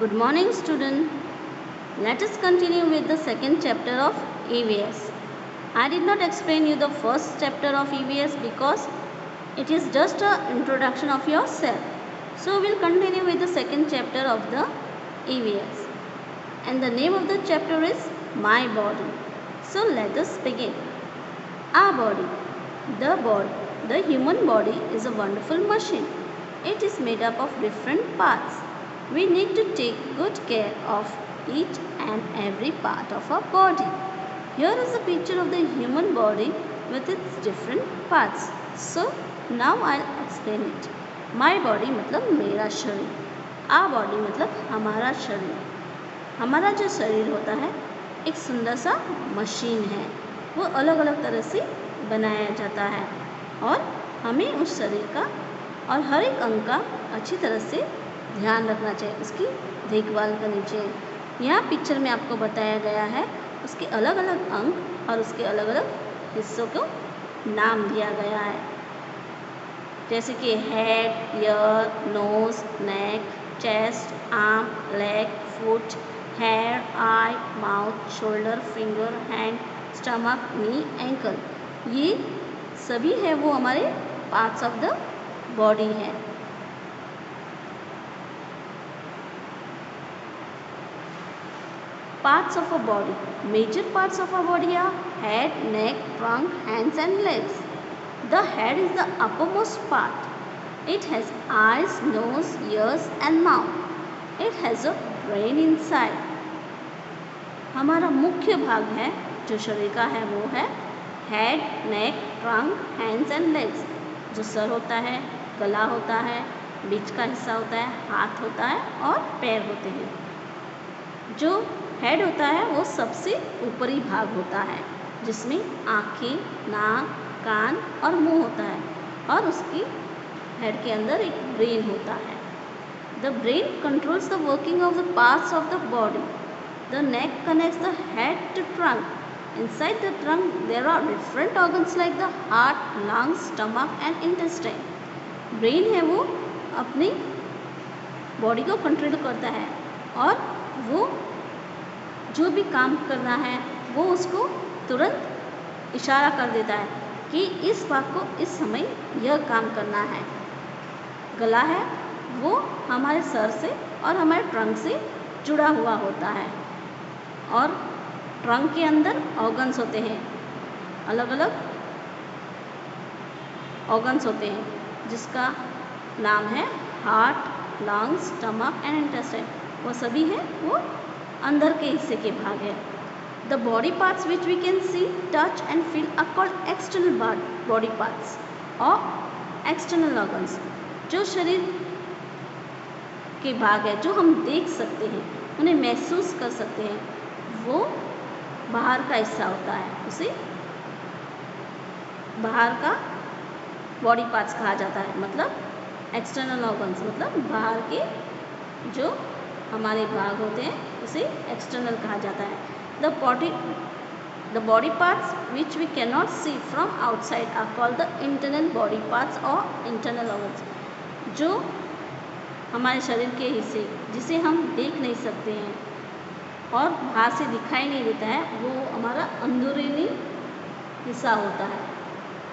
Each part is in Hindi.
Good morning, student. Let us continue with the second chapter of EVS. I did not explain you the first chapter of EVS because it is just an introduction of yourself. So we'll continue with the second chapter of the EVS. And the name of the chapter is My Body. So let us begin. Our body. The human body is a wonderful machine. It is made up of different parts. We need to take good care of each and every part of our body. Here is a picture of the human body with its different parts. So now I'll explain it. My body मतलब मेरा शरीर. Our body मतलब हमारा शरीर. हमारा जो शरीर होता है एक सुंदर सा मशीन है. वो अलग अलग तरह से बनाया जाता है और हमें उस शरीर का और हर एक अंग का अच्छी तरह से ध्यान रखना चाहिए, उसकी देखभाल करनी चाहिए. यहाँ पिक्चर में आपको बताया गया है उसके अलग अलग अंग और उसके अलग अलग हिस्सों को नाम दिया गया है, जैसे कि head, ear, nose, neck, chest, arm, leg, foot, hair, eye, mouth, shoulder, finger, hand, stomach, knee, ankle. ये सभी है वो हमारे पार्ट्स ऑफ द बॉडी है. Parts of a body. Major parts of a body are head, neck, trunk, hands and legs. The head is the uppermost part. It has eyes, nose, ears and mouth. It has a brain inside. हमारा मुख्य भाग है जो शरीर का है वो है head, neck, trunk, hands and legs. जो सर होता है, गला होता है, बीच का हिस्सा होता है, हाथ होता है और पैर होते हैं. जो हेड होता है वो सबसे ऊपरी भाग होता है जिसमें आँखें, नाक, कान और मुंह होता है और उसकी हेड के अंदर एक ब्रेन होता है. The brain controls the working of the parts of the body. The neck connects the head to trunk. Inside the trunk there are different organs like the heart, lungs, stomach and intestine. Brain है वो अपनी बॉडी को कंट्रोल करता है और वो जो भी काम करना है वो उसको तुरंत इशारा कर देता है कि इस बात को इस समय यह काम करना है. गला है वो हमारे सर से और हमारे ट्रंक से जुड़ा हुआ होता है और ट्रंक के अंदर ऑर्गन्स होते हैं, अलग अलग ऑर्गन्स होते हैं जिसका नाम है heart, lungs, stomach and intestine. वो सभी है वो अंदर के हिस्से के भाग है. The body parts which we can see, touch and feel are called external body parts और एक्सटर्नल ऑर्गन्स. जो शरीर के भाग है जो हम देख सकते हैं, उन्हें महसूस कर सकते हैं, वो बाहर का हिस्सा होता है. उसे बाहर का बॉडी पार्ट्स कहा जाता है. मतलब एक्सटर्नल ऑर्गन्स मतलब बाहर के जो हमारे भाग होते हैं उसे एक्सटर्नल कहा जाता है. The body parts which we can not see from outside are called the internal body parts और इंटरनल ऑर्गन्स. जो हमारे शरीर के हिस्से जिसे हम देख नहीं सकते हैं और बाहर से दिखाई नहीं देता है वो हमारा अंदरूनी हिस्सा होता है,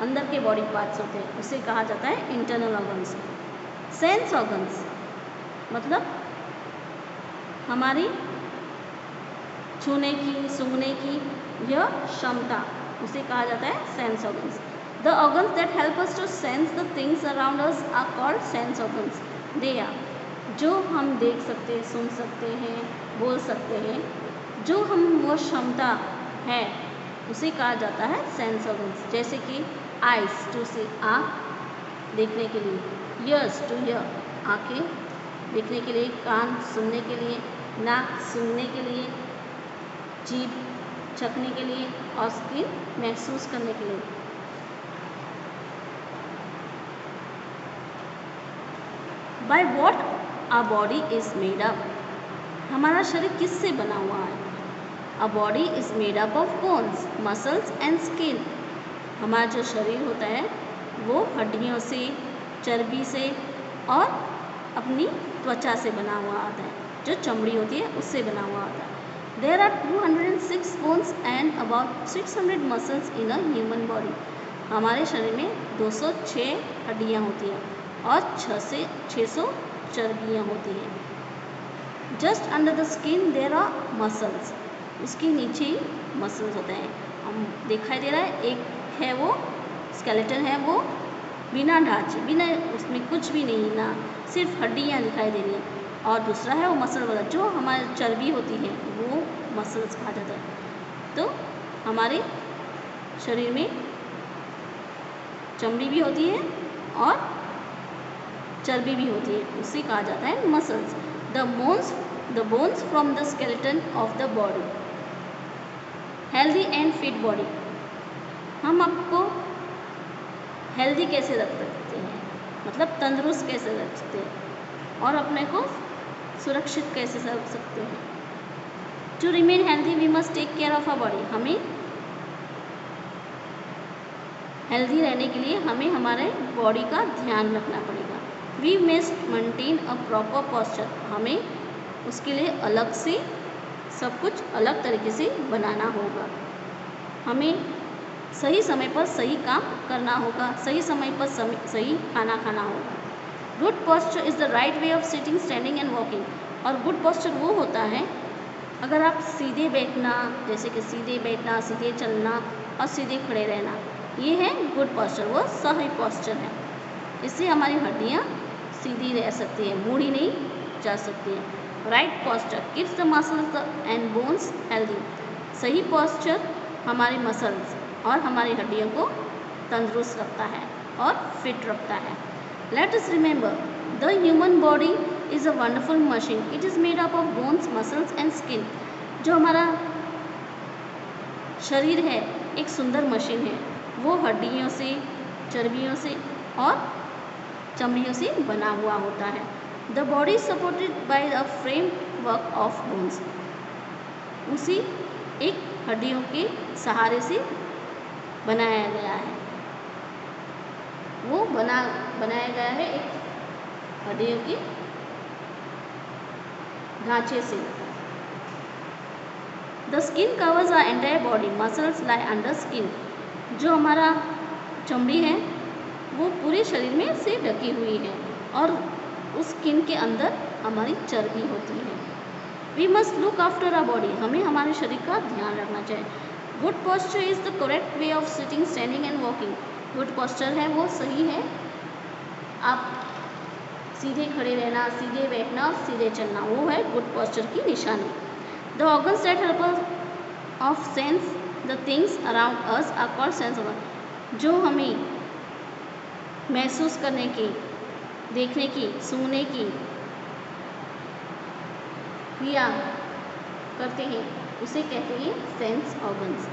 अंदर के बॉडी पार्ट्स होते हैं, उसे कहा जाता है इंटरनल ऑर्गन्स. सेंस ऑर्गन्स मतलब हमारी छूने की, सूंघने की यह क्षमता, उसे कहा जाता है sense organs. The organs that help us to sense the things around us are called sense organs. They are जो हम देख सकते हैं, सुन सकते हैं, बोल सकते हैं, जो हम वो क्षमता है उसे कहा जाता है सेंस ऑर्गन्स. जैसे कि आइज टू सी आँख देखने के लिए, ईयर्स टू हियर आँखें देखने के लिए, कान सुनने के लिए, नाक सूंघने के लिए, जीभ चखने के लिए और स्किन महसूस करने के लिए. By what our body is made up. हमारा शरीर किससे बना हुआ है? A body is made up of bones, muscles and skin. हमारा जो शरीर होता है वो हड्डियों से, चर्बी से और अपनी त्वचा से बना हुआ आता है. जो चमड़ी होती है उससे बना हुआ होता है। There are 206 bones and about 600 muscles in a human body. हमारे शरीर में 206 हड्डियाँ होती हैं और 6 से 600 चर्बियाँ होती हैं। Just under the skin there are muscles, उसके नीचे ही मसल्स होते हैं। हम दिखाई दे रहा है, एक है वो स्केलेटन है, वो बिना ढांचे, बिना उसमें कुछ भी नहीं ना, सिर्फ हड्डियाँ दिखाई दे रही हैं। और दूसरा है वो मसल वाला, जो हमारी चर्बी होती है वो मसल्स कहा जाता है। तो हमारे शरीर में चमड़ी भी होती है और चर्बी भी होती है, उसे कहा जाता है muscles. The bones from the skeleton of the body. Healthy and fit body, हम आपको हेल्दी कैसे रख सकते हैं, मतलब तंदुरुस्त कैसे रख सकते हैं और अपने को सुरक्षित कैसे रख सकते हैं। To remain healthy we must take care of our body. हमें हेल्दी रहने के लिए हमें हमारे बॉडी का ध्यान रखना पड़ेगा। We must maintain a proper posture, हमें उसके लिए अलग से सब कुछ अलग तरीके से बनाना होगा। हमें सही समय पर सही काम करना होगा, सही समय पर सही खाना खाना होगा। Good posture is the right way of sitting, standing and walking. और गुड पोस्चर वो होता है अगर आप सीधे बैठना, जैसे कि सीधे बैठना, सीधे चलना और सीधे खड़े रहना, ये है गुड पोस्चर, वो सही पोस्चर है। इससे हमारी हड्डियाँ सीधी रह सकती है, मुड़ी नहीं जा सकती है। Right posture keeps the muscles and bones healthy. सही पोस्चर हमारे मसल्स और हमारी हड्डियों को तंदुरुस्त रखता है और फिट रखता है। Let us remember the human body is a wonderful machine, it is made up of bones, muscles and skin. जो हमारा शरीर है एक सुंदर मशीन है, वो हड्डियों से, चर्बियों से और चमड़ियों से बना हुआ होता है। The body is supported by a framework of bones, उसी एक हड्डियों के सहारे से बनाया गया है, वो बनाया गया है एक हड्डियों के ढांचे से। The skin covers our entire body, muscles lie under skin. जो हमारा चमड़ी है वो पूरे शरीर में से ढकी हुई है और उस स्किन के अंदर हमारी चर्बी होती है। We must look after our body, हमें हमारे शरीर का ध्यान रखना चाहिए। Good posture is the correct way of sitting, standing and walking. Good posture है वो सही है, आप सीधे खड़े रहना, सीधे बैठना और सीधे चलना, वो है गुड पोस्चर की निशानी। The organs that help us of sense the things around us are called sense organ. जो हमें महसूस करने की, देखने की, सूंघने की क्रिया करते हैं उसे कहते हैं सेंस ऑर्गन्स।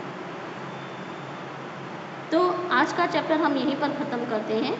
तो आज का चैप्टर हम यहीं पर ख़त्म करते हैं।